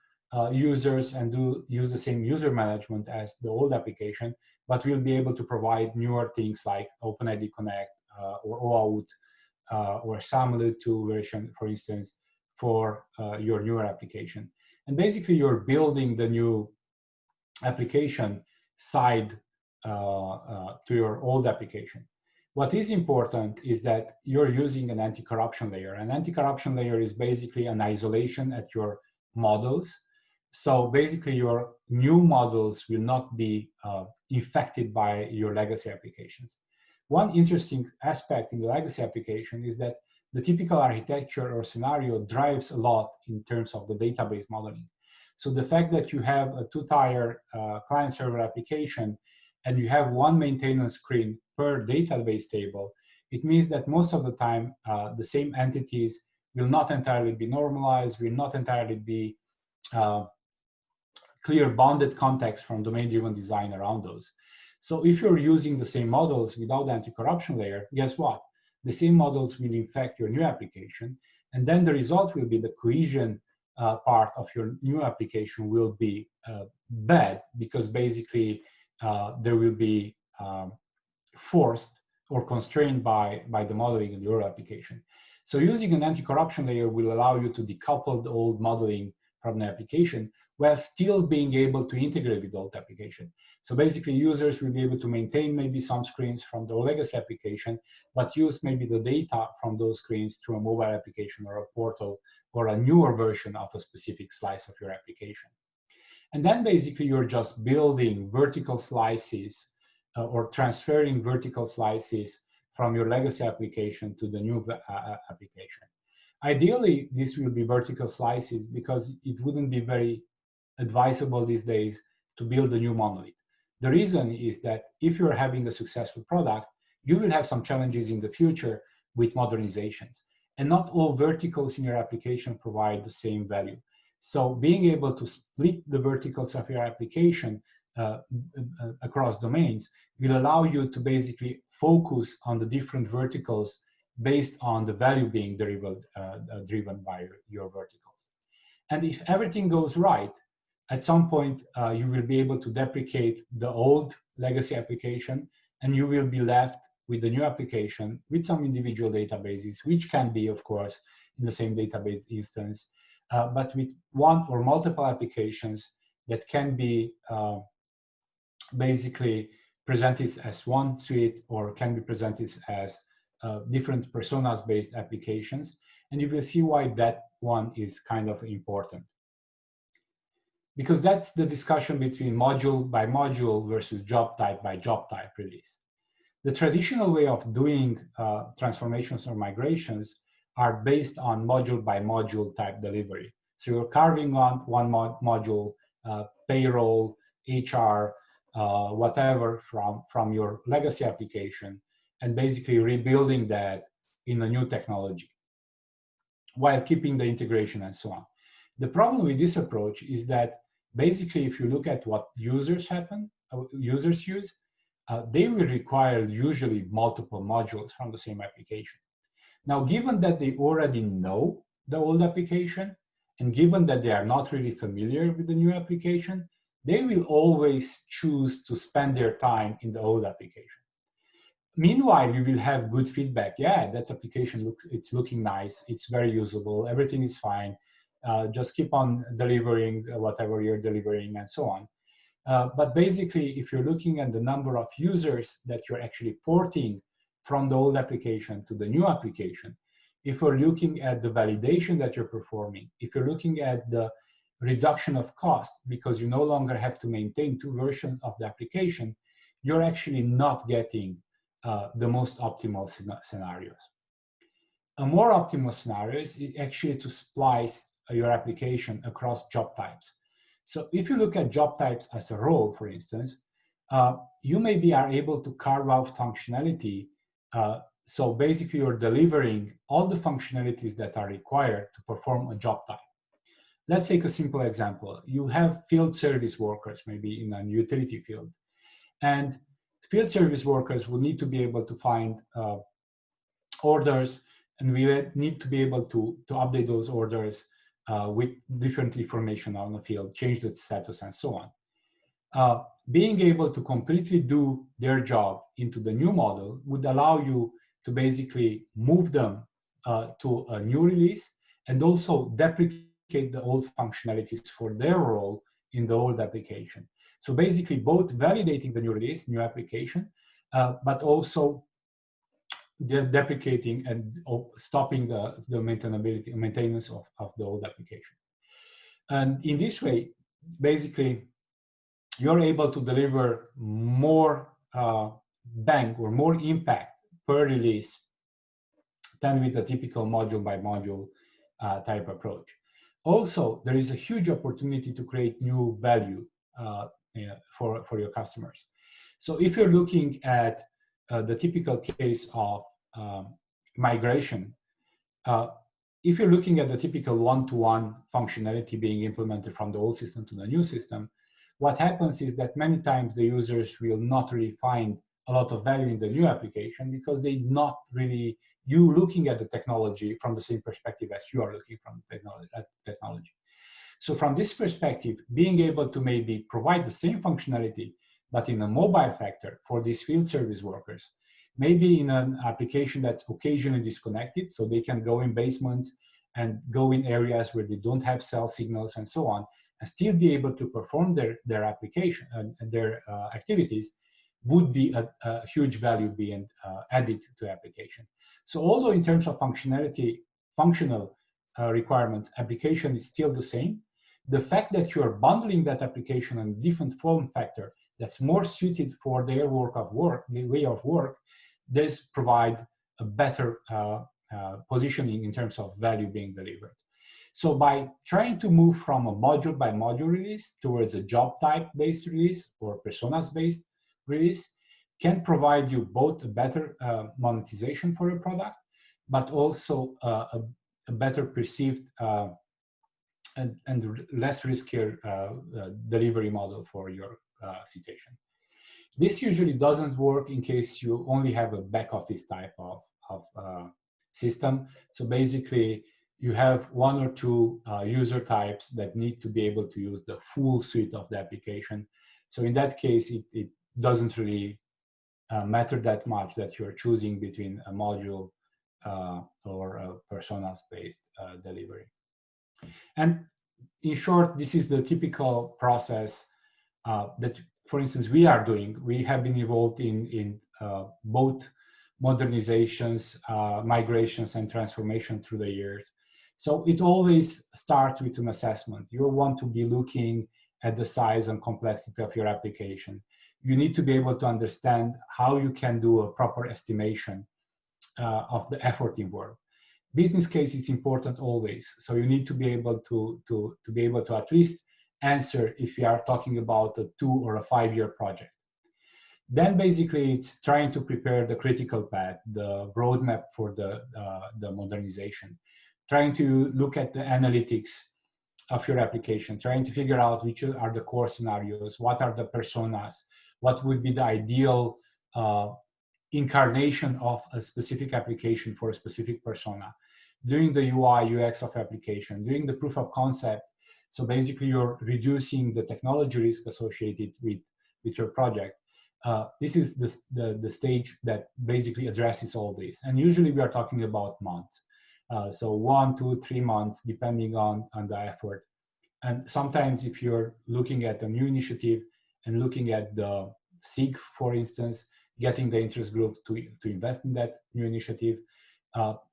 users and use the same user management as the old application, but we'll be able to provide newer things like OpenID Connect or OAuth or SAML2 version, for instance, for your newer application. And basically, you're building the new application side to your old application. What is important is that you're using an anti-corruption layer. An anti-corruption layer is basically an isolation at your models. So basically, your new models will not be infected by your legacy applications. One interesting aspect in the legacy application is that the typical architecture or scenario drives a lot in terms of the database modeling. So the fact that you have a two-tier client-server application and you have one maintenance screen per database table, it means that most of the time the same entities will not entirely be normalized, will not entirely be clear bonded context from domain-driven design around those. So if you're using the same models without the anti-corruption layer, guess what? The same models will infect your new application, and then the result will be the cohesion part of your new application will be bad, because basically there will be forced or constrained by the modeling in your application. So using an anti-corruption layer will allow you to decouple the old modeling from the application while still being able to integrate with the old application. So basically, users will be able to maintain maybe some screens from the legacy application, but use maybe the data from those screens through a mobile application or a portal or a newer version of a specific slice of your application. And then basically, you're just building vertical slices or transferring vertical slices from your legacy application to the new application. Ideally, this will be vertical slices because it wouldn't be very advisable these days to build a new monolith. The reason is that if you're having a successful product, you will have some challenges in the future with modernizations. And not all verticals in your application provide the same value. So being able to split the verticals of your application across domains will allow you to basically focus on the different verticals based on the value being driven by your verticals. And if everything goes right, at some point, you will be able to deprecate the old legacy application, and you will be left with the new application with some individual databases, which can be, of course, in the same database instance, but with one or multiple applications that can be basically presented as one suite or can be presented as different personas-based applications. And you will see why that one is kind of important. Because that's the discussion between module by module versus job type by job type release. The traditional way of doing transformations or migrations are based on module by module type delivery. So you're carving on one module, payroll, HR, whatever from your legacy application, and basically rebuilding that in a new technology while keeping the integration and so on. The problem with this approach is that basically, if you look at what users use, they will require usually multiple modules from the same application. Now, given that they already know the old application, and given that they are not really familiar with the new application, they will always choose to spend their time in the old application. Meanwhile, you will have good feedback. Yeah, that application it's looking nice. It's very usable. Everything is fine. Just keep on delivering whatever you're delivering and so on. But basically, if you're looking at the number of users that you're actually porting from the old application to the new application, if you're looking at the validation that you're performing, if you're looking at the reduction of cost because you no longer have to maintain two versions of the application, you're actually not getting the most optimal scenarios. A more optimal scenario is actually to splice your application across job types. So if you look at job types as a role, for instance, you maybe are able to carve out functionality. So basically you're delivering all the functionalities that are required to perform a job type. Let's take a simple example. You have field service workers, maybe in a utility field. And field service workers will need to be able to find orders, and we need to be able to update those orders with different information on the field, change the status, and so on. Being able to completely do their job into the new model would allow you to basically move them to a new release and also deprecate the old functionalities for their role in the old application. So basically both validating the new release, new application, but also deprecating and stopping the maintenance of the old application. And in this way, basically, you're able to deliver more bang or more impact per release than with the typical module by module type approach. Also, there is a huge opportunity to create new value for your customers. So if you're looking at the typical case of migration, if you're looking at the typical one-to-one functionality being implemented from the old system to the new system, what happens is that many times the users will not really find a lot of value in the new application because they're not really looking at the technology from the same perspective as you are looking from technology. So from this perspective, being able to maybe provide the same functionality, but in a mobile factor for these field service workers, maybe in an application that's occasionally disconnected, so they can go in basements and go in areas where they don't have cell signals and so on, and still be able to perform their application and their activities, would be a huge value being added to application. So although in terms of functional requirements, application is still the same, the fact that you're bundling that application in different form factor that's more suited for their way of work, does provide a better positioning in terms of value being delivered. So by trying to move from a module by module release towards a job type based release or personas based release, can provide you both a better monetization for a product, but also a better perceived and less riskier delivery model for your situation. This usually doesn't work in case you only have a back office type of system. So basically, you have one or two user types that need to be able to use the full suite of the application. So in that case, it doesn't really matter that much that you're choosing between a module or a personas-based delivery. And in short, this is the typical process that, for instance, we are doing. We have been involved in both modernizations, migrations, and transformation through the years. So it always starts with an assessment. You want to be looking at the size and complexity of your application. You need to be able to understand how you can do a proper estimation of the effort involved. Business case is important always. So you need to be able to be able to at least answer if we are talking about a 2 or a 5 year project. Then basically it's trying to prepare the critical path, the roadmap for the modernization, trying to look at the analytics of your application, trying to figure out which are the core scenarios, what are the personas, what would be the ideal incarnation of a specific application for a specific persona, doing the UI, UX of application, doing the proof of concept. So basically you're reducing the technology risk associated with your project. This is the stage that basically addresses all this. And usually we are talking about months. So 1, 2, 3 months, depending on the effort. And sometimes if you're looking at a new initiative and looking at the SIG, for instance, getting the interest group to invest in that new initiative,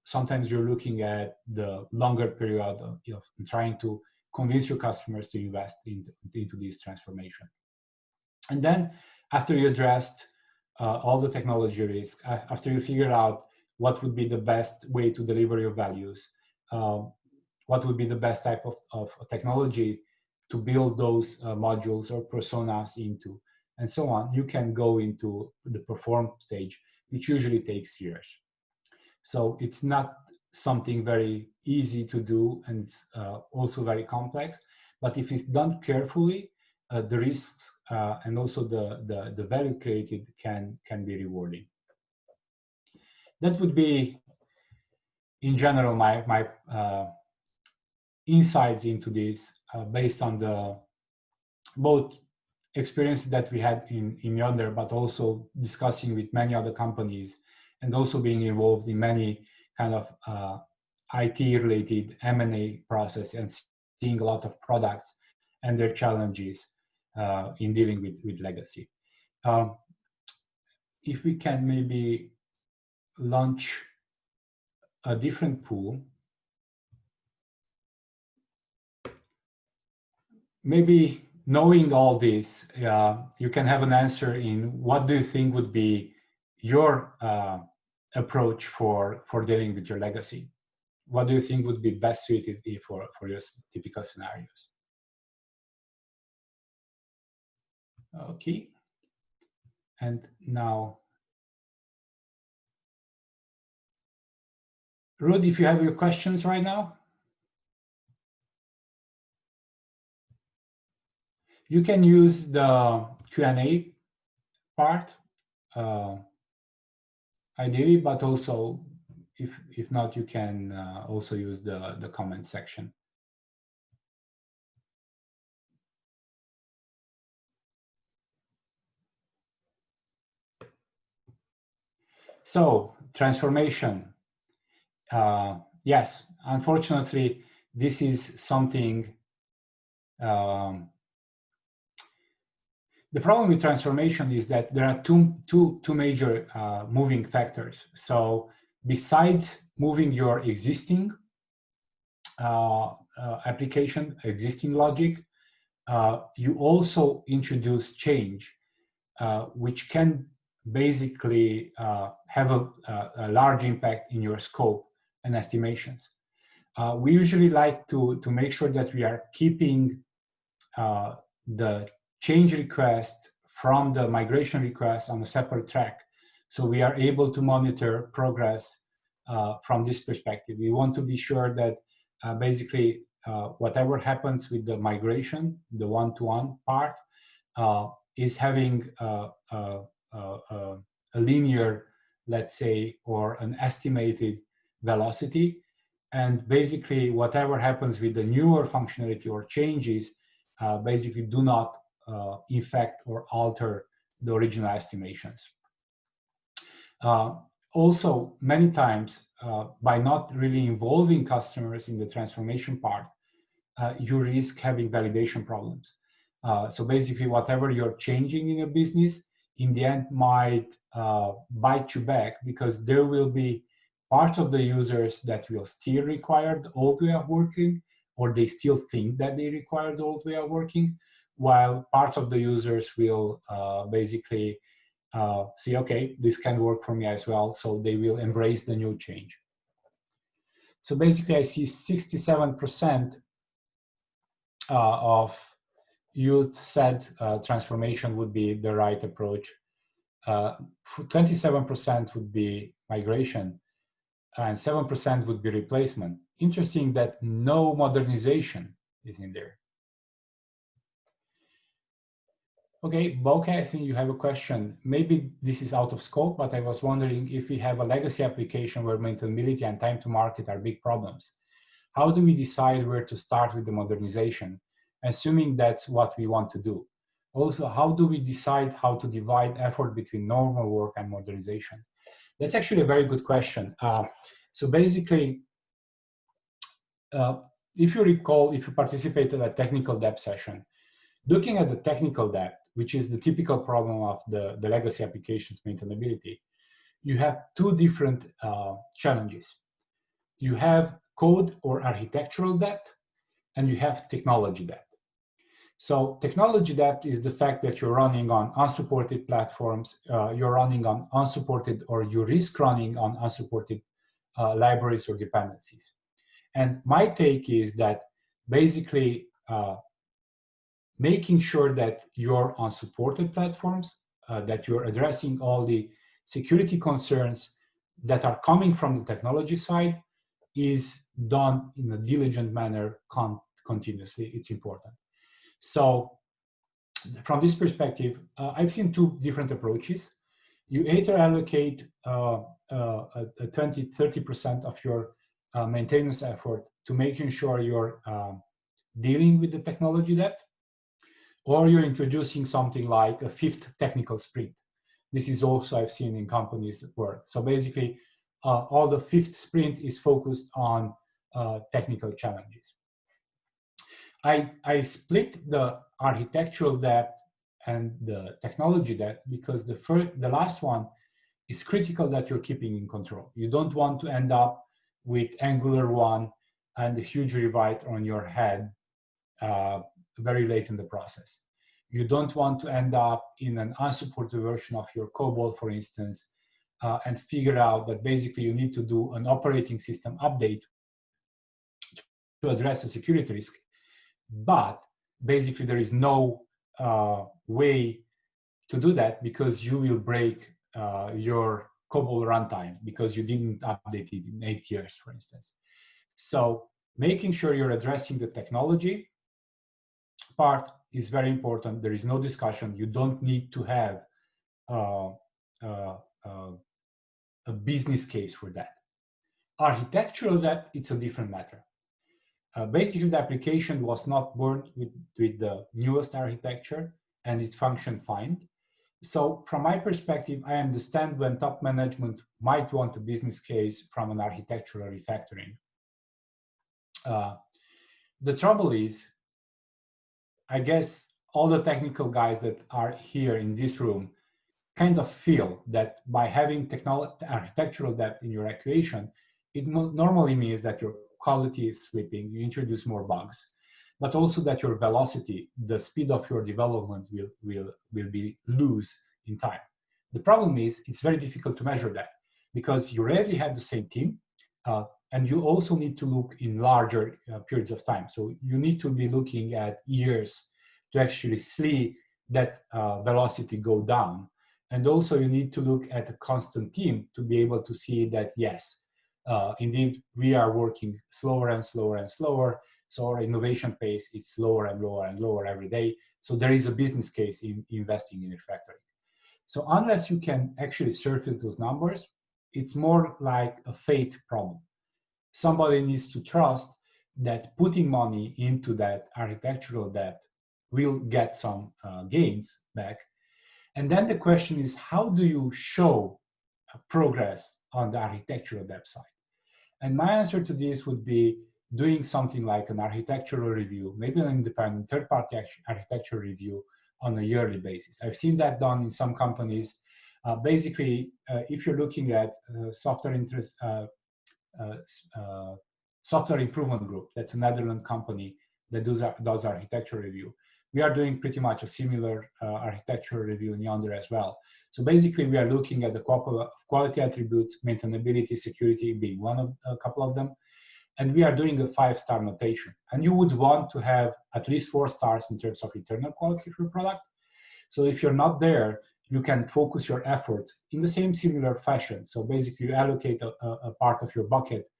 sometimes you're looking at the longer period of trying to convince your customers to invest into this transformation. And then after you addressed all the technology risk, after you figure out what would be the best way to deliver your values, what would be the best type of technology to build those modules or personas into, and so on, you can go into the perform stage, which usually takes years. So it's not something very easy to do, and it's also very complex. But if it's done carefully, the risks and also the value created can be rewarding. That would be, in general, my insights into this, based on the both experience that we had in Yonder, but also discussing with many other companies, and also being involved in many kind of IT-related M&A process and seeing a lot of products and their challenges in dealing with legacy. If we can maybe launch a different pool, maybe knowing all this, you can have an answer in what do you think would be your approach for dealing with your legacy? What do you think would be best suited for your typical scenarios? Okay. And now, Ruth, if you have your questions right now, you can use the Q&A part, ideally, but also if not, you can also use the comment section. So transformation, yes, unfortunately, this is something. The problem with transformation is that there are two major moving factors. So besides moving your existing application, existing logic, you also introduce change, which can basically have a large impact in your scope and estimations. We usually like to make sure that we are keeping the change request from the migration request on a separate track. So we are able to monitor progress from this perspective. We want to be sure that basically whatever happens with the migration, the one-to-one part, is having a linear, let's say, or an estimated velocity. And basically whatever happens with the newer functionality or changes basically do not affect or alter the original estimations. Also, many times, by not really involving customers in the transformation part, you risk having validation problems. So basically, whatever you're changing in your business, in the end might bite you back, because there will be part of the users that will still require the old way of working, or they still think that they require the old way of working, while parts of the users will basically see, okay, this can work for me as well, so they will embrace the new change. So basically, I see 67% of youth said transformation would be the right approach. 27% would be migration, and 7% would be replacement. Interesting that no modernization is in there. Okay, Boke, I think you have a question. Maybe this is out of scope, but I was wondering if we have a legacy application where maintainability and time to market are big problems. How do we decide where to start with the modernization, assuming that's what we want to do? Also, how do we decide how to divide effort between normal work and modernization? That's actually a very good question. So basically, if you recall, if you participated at a technical debt session, looking at the technical debt, which is the typical problem of the legacy applications maintainability, you have two different challenges. You have code or architectural debt, and you have technology debt. So technology debt is the fact that you're running on unsupported platforms, you're running on unsupported, or you risk running on unsupported libraries or dependencies. And my take is that basically making sure that you're on supported platforms, that you're addressing all the security concerns that are coming from the technology side is done in a diligent manner continuously. It's important. So from this perspective, I've seen two different approaches. You either allocate 20-30% of your maintenance effort to making sure you're dealing with the technology debt, or you're introducing something like a fifth technical sprint. This is also I've seen in companies work. So basically, all the fifth sprint is focused on technical challenges. I split the architectural debt and the technology debt because the last one is critical that you're keeping in control. You don't want to end up with Angular 1 and a huge rewrite on your head very late in the process. You don't want to end up in an unsupported version of your COBOL, for instance, and figure out that basically you need to do an operating system update to address a security risk. But basically there is no way to do that because you will break your COBOL runtime because you didn't update it in 8 years, for instance. So making sure you're addressing the technology part is very important. There is no discussion. You don't need to have a business case for that. Architectural debt, it's a different matter. Basically, the application was not born with the newest architecture, and it functioned fine. So from my perspective, I understand when top management might want a business case from an architectural refactoring. Uh, the trouble is, I guess all the technical guys that are here in this room kind of feel that by having architectural depth in your equation, it normally means that your quality is slipping, you introduce more bugs, but also that your velocity, the speed of your development will be lose in time. The problem is it's very difficult to measure that because you rarely have the same team, and you also need to look in larger periods of time. So you need to be looking at years to actually see that velocity go down. And also you need to look at a constant team to be able to see that, yes, indeed, we are working slower and slower and slower. So our innovation pace is slower and lower and lower every day. So there is a business case in investing in refactoring. So unless you can actually surface those numbers, it's more like a fate problem. Somebody needs to trust that putting money into that architectural depth will get some gains back. And then the question is, how do you show progress on the architectural depth side? And my answer to this would be doing something like an architectural review, maybe an independent third-party architectural review on a yearly basis. I've seen that done in some companies. Basically, if you're looking at software improvement group, that's a Netherlands company that does architecture review. We are doing pretty much a similar architectural review in Yonder as well. So basically, we are looking at the quality attributes, maintainability, security being a couple of them, and we are doing a 5-star notation. And you would want to have at least 4 stars in terms of internal quality of your product. So if you're not there, you can focus your efforts in the same similar fashion. So basically, you allocate a part of your bucket,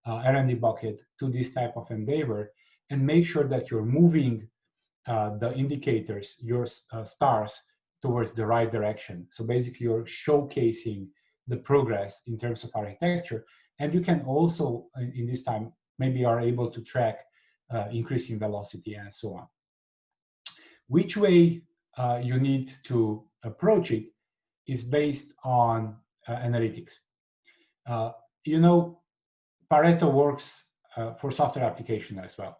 R&D bucket, to this type of endeavor, and make sure that you're moving the indicators, your stars, towards the right direction. So basically, you're showcasing the progress in terms of architecture. And you can also, in this time, maybe are able to track increasing velocity and so on. Which way you need to approach it is based on analytics. You know, Pareto works for software application as well.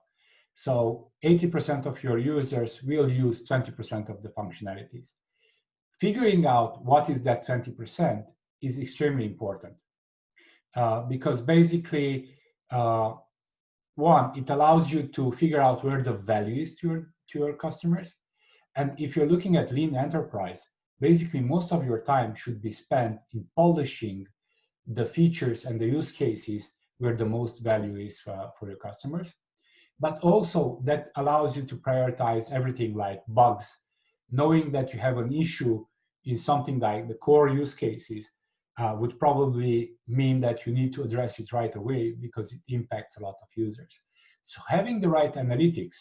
So 80% of your users will use 20% of the functionalities. Figuring out what is that 20% is extremely important because basically, one, it allows you to figure out where the value is to your customers. And if you're looking at lean enterprise, basically most of your time should be spent in polishing the features and the use cases where the most value is for your customers. But also that allows you to prioritize everything like bugs, knowing that you have an issue in something like the core use cases would probably mean that you need to address it right away because it impacts a lot of users. So having the right analytics,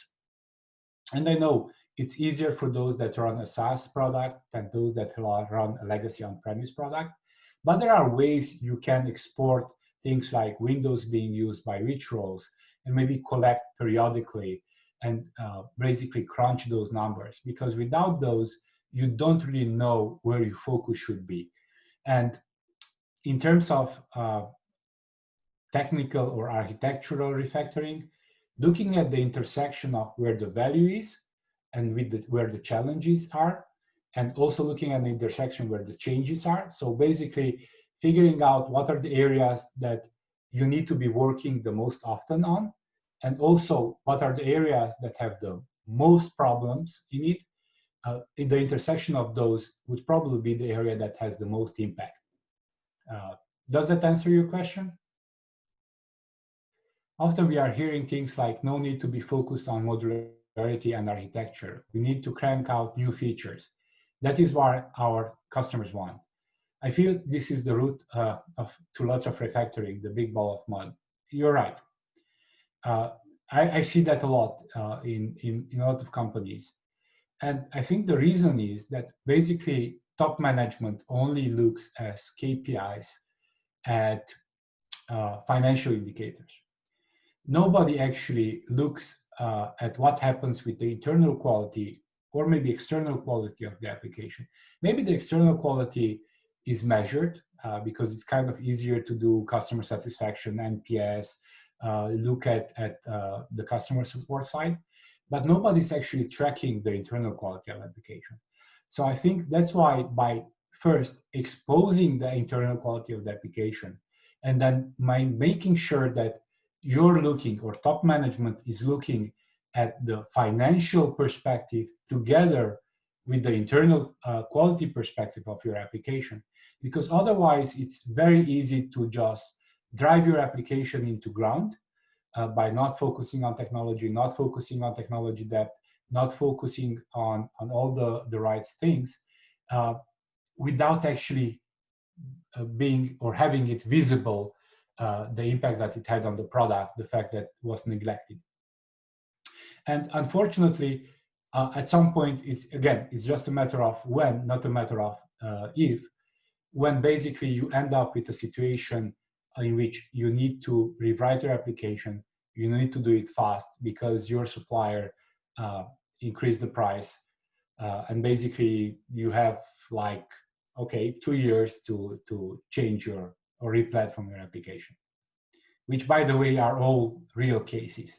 and I know it's easier for those that run a SaaS product than those that run a legacy on-premise product, but there are ways you can export things like windows being used by which roles and maybe collect periodically and basically crunch those numbers, because without those, you don't really know where your focus should be. And in terms of technical or architectural refactoring, looking at the intersection of where the value is and where the challenges are, and also looking at the intersection where the changes are. So basically figuring out what are the areas that you need to be working the most often on, and also what are the areas that have the most problems in it. In the intersection of those would probably be the area that has the most impact. Does that answer your question? Often we are hearing things like no need to be focused on modularity and architecture. We need to crank out new features. That is what our customers want. I feel this is the root to lots of refactoring, the big ball of mud. You're right. I see that a lot in a lot of companies. And I think the reason is that basically top management only looks as KPIs at financial indicators. Nobody actually looks at what happens with the internal quality or maybe external quality of the application. Maybe the external quality is measured because it's kind of easier to do customer satisfaction, NPS, look at the customer support side, but nobody's actually tracking the internal quality of application. So I think that's why by first exposing the internal quality of the application, and then by making sure that you're looking, or top management is looking at the financial perspective together with the internal quality perspective of your application, because otherwise it's very easy to just drive your application into ground by not focusing on technology, not focusing on technology depth, not focusing on all the right things, without actually being or having it visible, the impact that it had on the product, the fact that it was neglected. And unfortunately, at some point, it's just a matter of when, not a matter of if, when basically you end up with a situation in which you need to rewrite your application, you need to do it fast because your supplier increased the price, and basically you have like, okay, 2 years to change your or re-platform your application, which by the way are all real cases.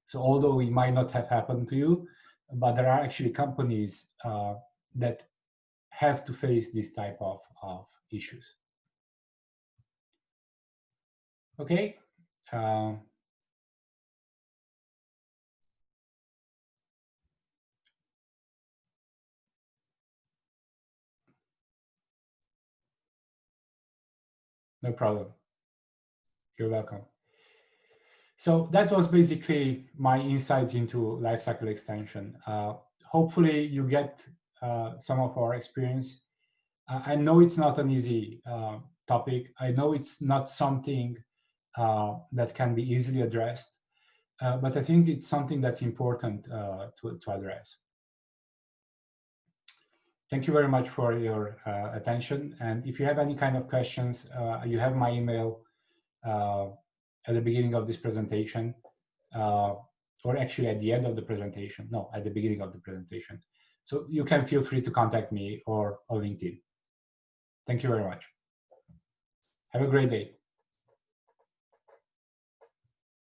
So although it might not have happened to you, but there are actually companies that have to face this type of issues. Okay. No problem. You're welcome. So that was basically my insights into lifecycle extension. Hopefully you get some of our experience. I know it's not an easy topic. I know it's not something that can be easily addressed, but I think it's something that's important to address. Thank you very much for your attention. And if you have any kind of questions, you have my email at the beginning of this presentation, or actually at the end of the presentation. No, at the beginning of the presentation. So you can feel free to contact me or on LinkedIn. Thank you very much. Have a great day.